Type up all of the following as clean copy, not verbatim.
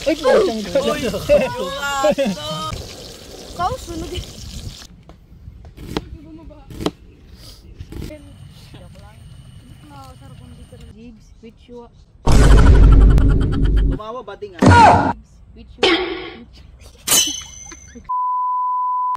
Uy, pusang ka. Uy, Ikaw, sunod eh. Which you Tumawa, bating ah.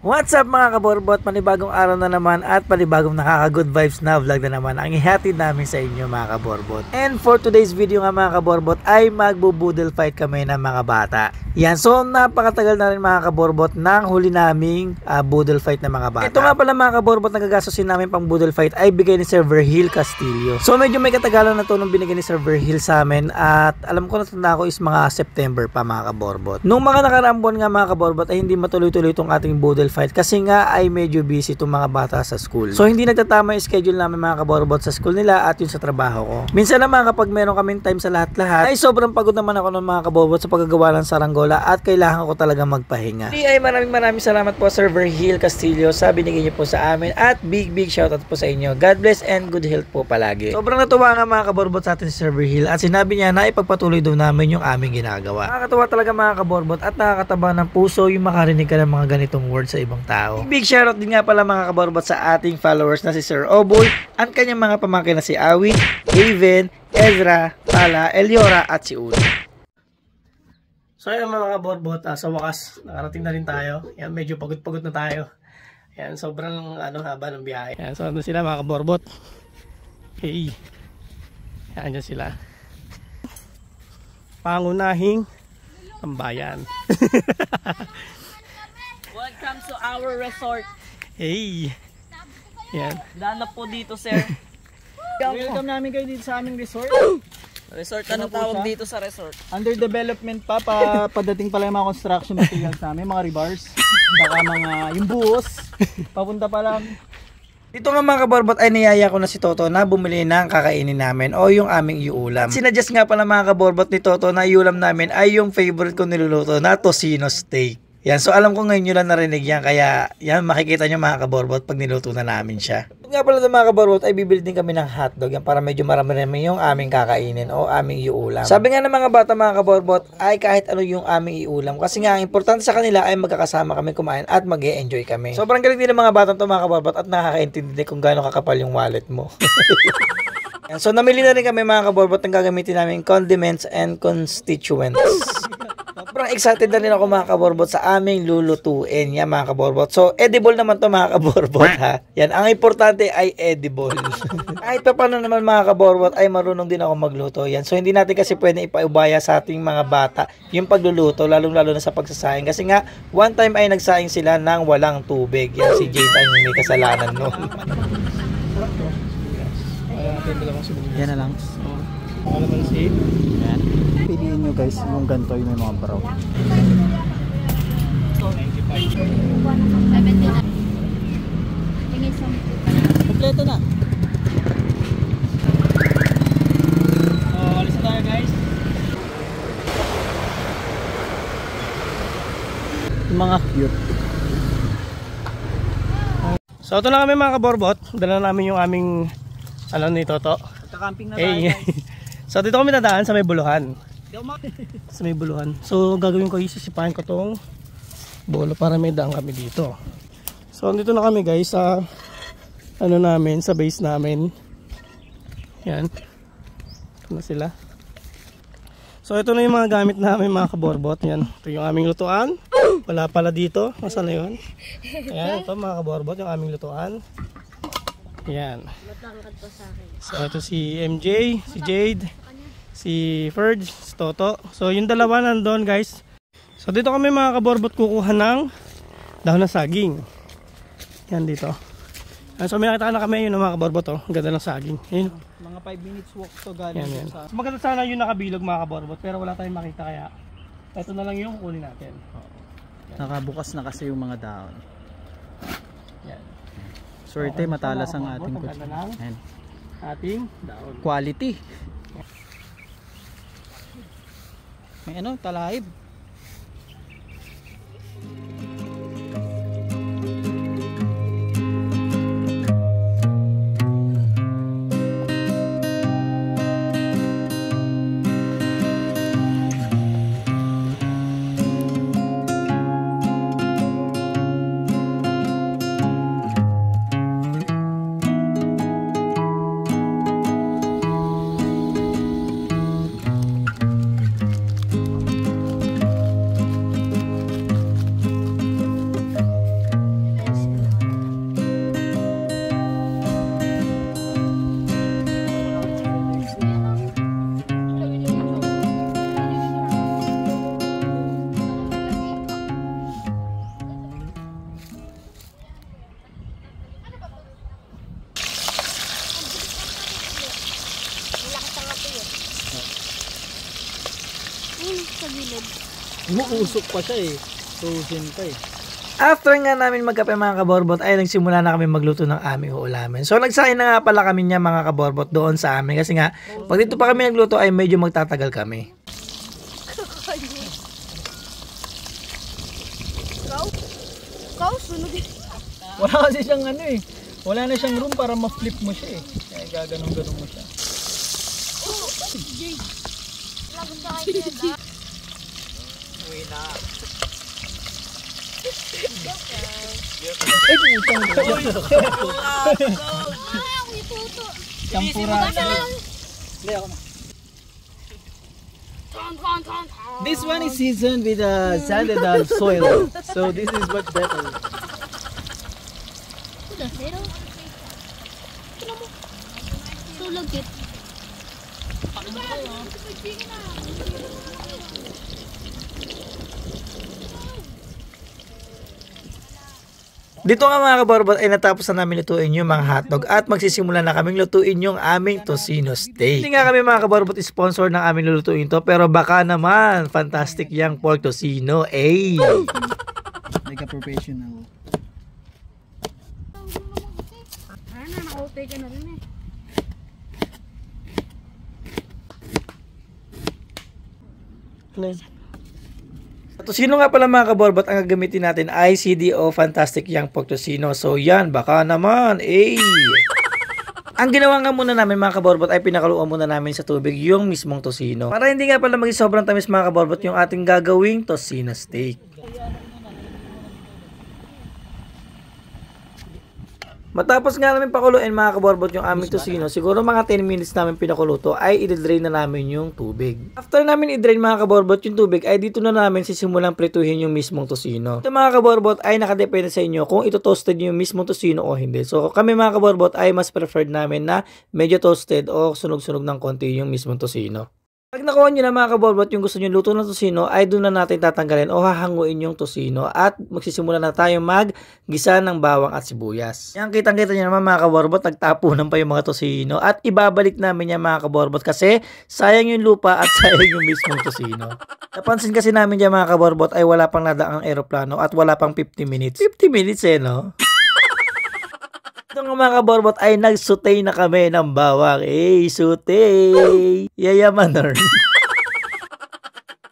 What's up mga kaborbot? Panibagong araw na naman at panibagong nakaka-good vibes na vlog na naman ang ihatid namin sa inyo mga kaborbot. And for today's video nga mga kaborbot ay magbo-boodle fight kami ng mga bata. Yan, so napakatagal na rin mga kaborbot nang huli naming boodle fight ng mga bata. Ito nga pala mga kaborbot, nagagastosin namin pang boodle fight ay bigay ni Sir Verhil Castillo. So medyo may katagalan na to nung binigay ni Sir Verhil sa amin at alam ko natanda ko is mga September pa mga kaborbot. Nung mga nakaraang buwan nga mga kaborbot ay hindi matuloy-tuloy itong ating boodle fight kasi nga ay medyo busy itong mga bata sa school. So hindi nagtatama yung schedule namin mga kaborbot sa school nila at yun sa trabaho ko. Minsan naman kapag meron kaming time sa lahat-lahat ay sobrang pagod naman ako ng mga kaborbot sa paggagawa ng saranggola at kailangan ko talaga magpahinga. Ay maraming salamat po Sir Verhil Castillo sa binigay niyo po sa amin at big shoutout po sa inyo. God bless and good health po palagi. Sobrang natuwa nga mga kaborbot sa atin si Sir Verhil at sinabi niya na ipagpatuloy daw namin yung aming ginagawa. Nakakatuwa talaga mga kaborbot at nakakataba ng puso yung makarinig ka ng mga ganitong words sa ibang tao. Big shoutout din nga pala mga kaborbot sa ating followers na si Sir Oboy, ang kanyang mga pamangkin na si Awin, Raven, Ezra, Pala, Eliora at si Uli. So ayun mga kaborbot, sa wakas nakarating na rin tayo. Yan, medyo pagod na tayo. Yan, sobrang haba ng biyahe. Yan, so ano sila mga kaborbot. Hey. Yan dyan sila. Pangunahing tambayan. Welcome to our resort. Hey. Yan. Daan na po dito, sir. Welcome namin kayo dito sa aming resort. Resort, anong tawag dito sa resort? Under development pa, padating pala yung mga construction materials namin, mga rebars, saka mga yung buhos, papunta pa lang. Dito nga mga kaborbot ay niyaya ko na si Toto na bumili ng kakainin namin o yung aming iulam. Sinadjust nga pala mga kaborbot ni Toto na iulam namin ay yung favorite ko niluluto na tocino steak. Yan, so alam ko ngayon nyo lang narinig yan, kaya yan makikita nyo mga kaborbot pag niluto na namin siya. Nga pala mga kaborbot ay bibili din kami ng hotdog yan para medyo marami yung aming kakainin o aming iulam. Sabi nga ng mga bata mga kaborbot ay kahit ano yung aming iulam kasi nga ang importante sa kanila ay magkakasama kami kumain at mag-e-enjoy kami. Sobrang galing din ng mga batang to mga kaborbot at nakakaintindi kung gaano kakapal yung wallet mo. Yan, so namili na rin kami mga kaborbot ng gagamitin namin condiments and constituents. Sobrang excited na rin ako mga kaborbot sa aming lulutuin yan mga kaborbot. So edible naman to mga kaborbot ha. Yan, ang importante ay edible. Kahit pa paano naman mga kaborbot ay marunong din ako magluto yan. So hindi natin kasi pwede ipaubaya sa ating mga bata yung pagluluto lalong lalo na sa pagsasayang. Kasi nga one time ay nagsayang sila ng walang tubig. Yan si Jade ay may kasalanan nun. Yan na lang. Ano naman si? Yan. Piliin nyo guys yung ganito yung may mga brown. Kompleto na. Alis na tayo guys. Yung mga cute. So ito na kami mga kaborbot. Dala namin yung aming ni Toto. Kakamping na tayo guys. So dito kami dadaan sa may buluhan. Sa may buluhan. So gagawin ko, isisipahin ko tong bolo para may daan kami dito. So dito na kami guys sa namin, sa base namin. Yan. Ito na sila. So ito na yung mga gamit namin mga kaborbot. Yan. Ito yung aming lutuan. Wala pala dito. Nasaan na yun? Ayan, ito mga kaborbot yung aming lutuan. Yan. So ito si MJ, si Jade, si Ferg, si Toto. So yung dalawa nandun guys. So dito kami mga kaborbot kukuha ng dahon ng saging. Yan dito. So may nakita na kami yun mga kaborbot oh. Ganda ng saging. Ayun. Mga 5 minutes walk to galing Yan. sa... So, maganda sana yung nakabilog mga kaborbot pero wala tayong makita kaya ito na lang yung kunin natin. Nakabukas na kasi yung mga dahon. Yan. Swerte, matalas ang ating kutsi. Ating daon. Quality. May talahib. Ayun, sa gilid. Umuusok pa siya eh. Frozen pa eh. After nga namin magkape mga kaborbot ay nagsimula na kami magluto ng aming ulamin. So nagsahin na nga pala kami niya mga kaborbot doon sa amin kasi nga pag dito pa kami nagluto ay medyo magtatagal kami. Ikaw, sunog. Wala kasi siyang ano eh. Wala na siyang room para ma-flip mo siya eh. Kaya gaganong-ganong mo siya. Lagot sa akin yan, Ay, putang Ako ituto. Champura. Hindi ako na. This one is seasoned with sanded soil. So this is much better. Sudah, pero. Tignan mo. Sulag it. Dito nga mga kaborbot ay natapos na namin lutuin yung mga hotdog at magsisimula na kaming lutuin yung aming tocino steak. Hindi nga kami mga kaborbot sponsor ng aming lulutuin to pero baka naman fantastic yung pork tocino eh. Like a professional. Ano na, naka-utay ka na rin eh. Tocino nga pala mga kaborbot ang gagamitin natin ay CDO Fantastic Young Pork Tocino. So yan, baka naman eh. Ang ginawa nga muna namin mga kaborbot ay pinakaluan muna namin sa tubig yung mismong tocino. Para hindi nga pala maging sobrang tamis mga kaborbot yung ating gagawing tocino steak. Matapos nga namin pakuluin mga kaborbot yung aming tocino, siguro mga 10 minutes namin pinakuluto ay i-drain na namin yung tubig. After namin i-drain mga kaborbot yung tubig ay dito na namin sisimulang prituhin yung mismong tocino. Ito mga kaborbot ay nakadepende sa inyo kung ito toasted yung mismong tocino o hindi. So kami mga kaborbot ay mas preferred namin na medyo toasted o sunog-sunog ng konti yung mismong tocino. Pag nakuha nyo na mga kaborbot yung gusto nyo luto ng tocino ay doon na natin tatanggalin o hahanguin yung tocino at magsisimula na tayo maggisa ng bawang at sibuyas. Yan kitang-kita nyo naman mga kaborbot, nagtapunan pa yung mga tocino at ibabalik namin yan mga kaborbot kasi sayang yung lupa at sayang yung mismong tocino. Napansin kasi namin dyan mga kaborbot ay wala pang nadaang aeroplano at wala pang 50 minutes. 50 minutes eh no? Ito nga mga kaborbot ay nagsutay na kami ng bawang. Sutay! Yayamaner.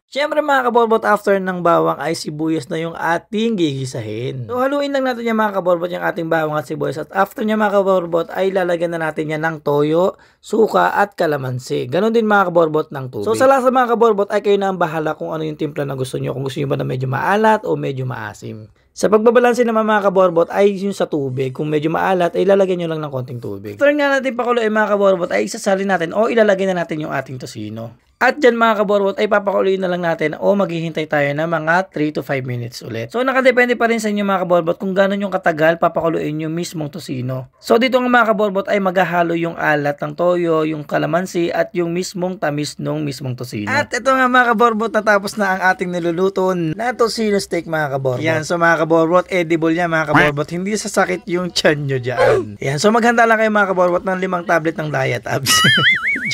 Siyempre mga kaborbot, after ng bawang ay sibuyas na yung ating gigisahin. So haluin lang natin yung mga kaborbot yung ating bawang at sibuyas. At after niya mga kaborbot ay lalagyan na natin yan ng toyo, suka at kalamansi. Ganon din mga kaborbot ng tubig. So sa lasa mga kaborbot ay kayo na ang bahala kung ano yung timpla na gusto nyo. Kung gusto nyo ba na medyo maalat o medyo maasim. Sa pagbabalansin naman mga kaborbot ay yung sa tubig. Kung medyo maalat ay ilalagay nyo lang ng konting tubig. After nga natin pakuluin mga kaborbot ay isasalin natin o ilalagay na natin yung ating tocino. At dyan mga kaborbot ay papakuluin na lang natin o maghihintay tayo ng mga 3 to 5 minutes ulit. So nakadepende pa rin sa inyo mga kaborbot kung gano'n yung katagal papakuluin yung mismong tocino. So dito nga mga kaborbot ay maghahalo yung alat ng toyo, yung kalamansi at yung mismong tamis ng mismong tocino. At ito nga mga kaborbot, natapos na ang ating niluluto na tocino steak mga kaborbot. Yan, so mga kaborbot, edible niya mga kaborbot. Hindi sasakit yung tiyan nyo dyan. Yan, so maghanda lang kayo mga kaborbot ng 5 tablet ng diet abs.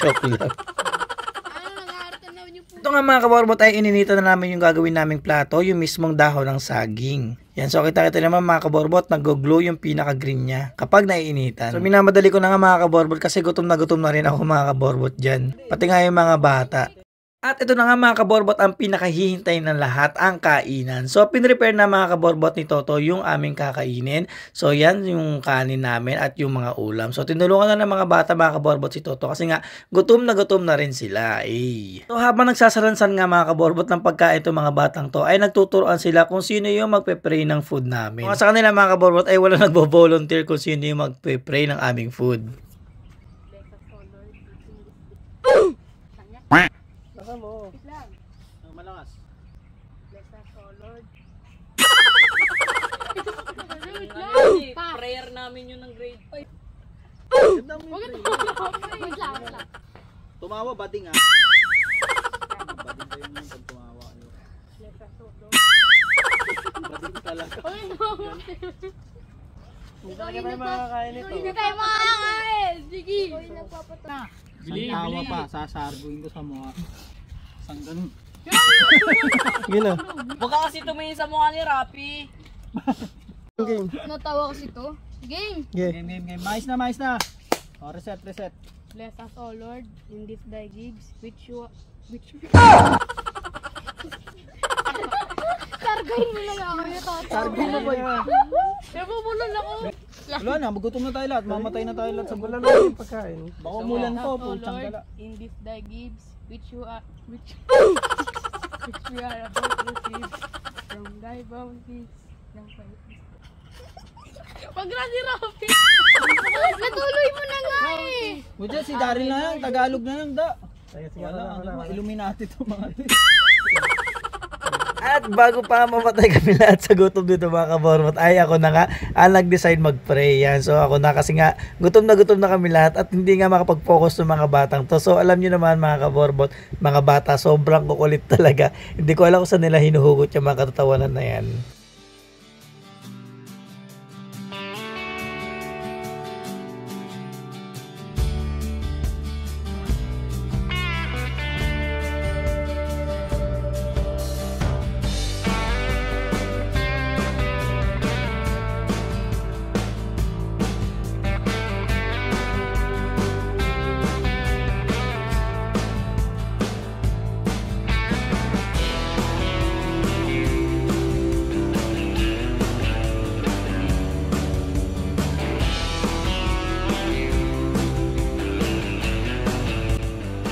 Joke lang. Ito nga mga kaborbot ay ininita na namin yung gagawin naming plato, yung mismong dahon ng saging. Yan, so kita-kita naman mga kaborbot, nag-glow yung pinaka-green niya kapag naiinitan. So minamadali ko na nga mga kaborbot kasi gutom na rin ako mga kaborbot dyan. Pati nga yung mga bata. At ito na nga mga kaborbot ang pinakahihintay ng lahat, ang kainan. So pinrepare na mga kaborbot ni Toto yung aming kakainin. So yan yung kanin namin at yung mga ulam. So tinulungan na ng mga bata mga kaborbot si Toto kasi nga gutom na rin sila. So habang nagsasalansan nga mga kaborbot ng pagkain itong mga batang to ay nagtuturoan sila kung sino yung magpe-pray ng food namin. Sa kanila mga kaborbot ay wala nagbo-volunteer kung sino yung magpe-pray ng aming food. Saka mo. Malakas. Prayer namin yun ng grade 5. Tumawa, bading ah. Bading kayo yung pag tumawa. Bading talaga. Hindi tayo makakain! Sige! Santawa pa, sasarguin ko sa mukha. Sang ganun. Gino. Huwag ka kasi tumingin sa mukha ni Rapi. Game. Natawa kasi to. Game. Game. Game. Mais na. O, reset. Bless us, O Lord, in this thy gifts, which Targahin mo lang ako yung tata. Targo mo ba yun? Nabubulol ako. Wala na, magutom na tayo lahat. Mamatay na tayo lahat sa bulan. Pagkain. Baka umulan Bless po, us, O puchang Lord, kala. in this thy gifts, which we are about to receive from thy bounties. Wag na si Rafi. Natuloy mo na nga eh. Budiyan, si Daryl na yan, Tagalog na lang da. Wala, Illuminati to mga to. At bago pa mamatay kami lahat sa gutom dito mga kaborbot, ay ako na nga nag-decide mag-pray yan. So ako na kasi nga gutom na kami lahat at hindi nga makapag-focus ng mga batang to. So alam nyo naman mga kaborbot, mga bata sobrang kukulit talaga. Hindi ko alam kung saan nila hinuhugot yung mga katatawanan na yan.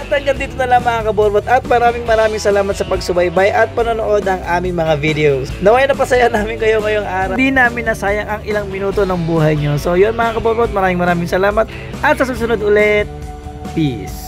At hanggang dito na lang mga kaborbot at maraming salamat sa pagsubaybay at panonood ng aming mga videos. Naway napasaya namin kayo ngayong araw. Hindi namin nasayang ang ilang minuto ng buhay nyo. So yun mga kaborbot, maraming salamat at sa susunod ulit. Peace.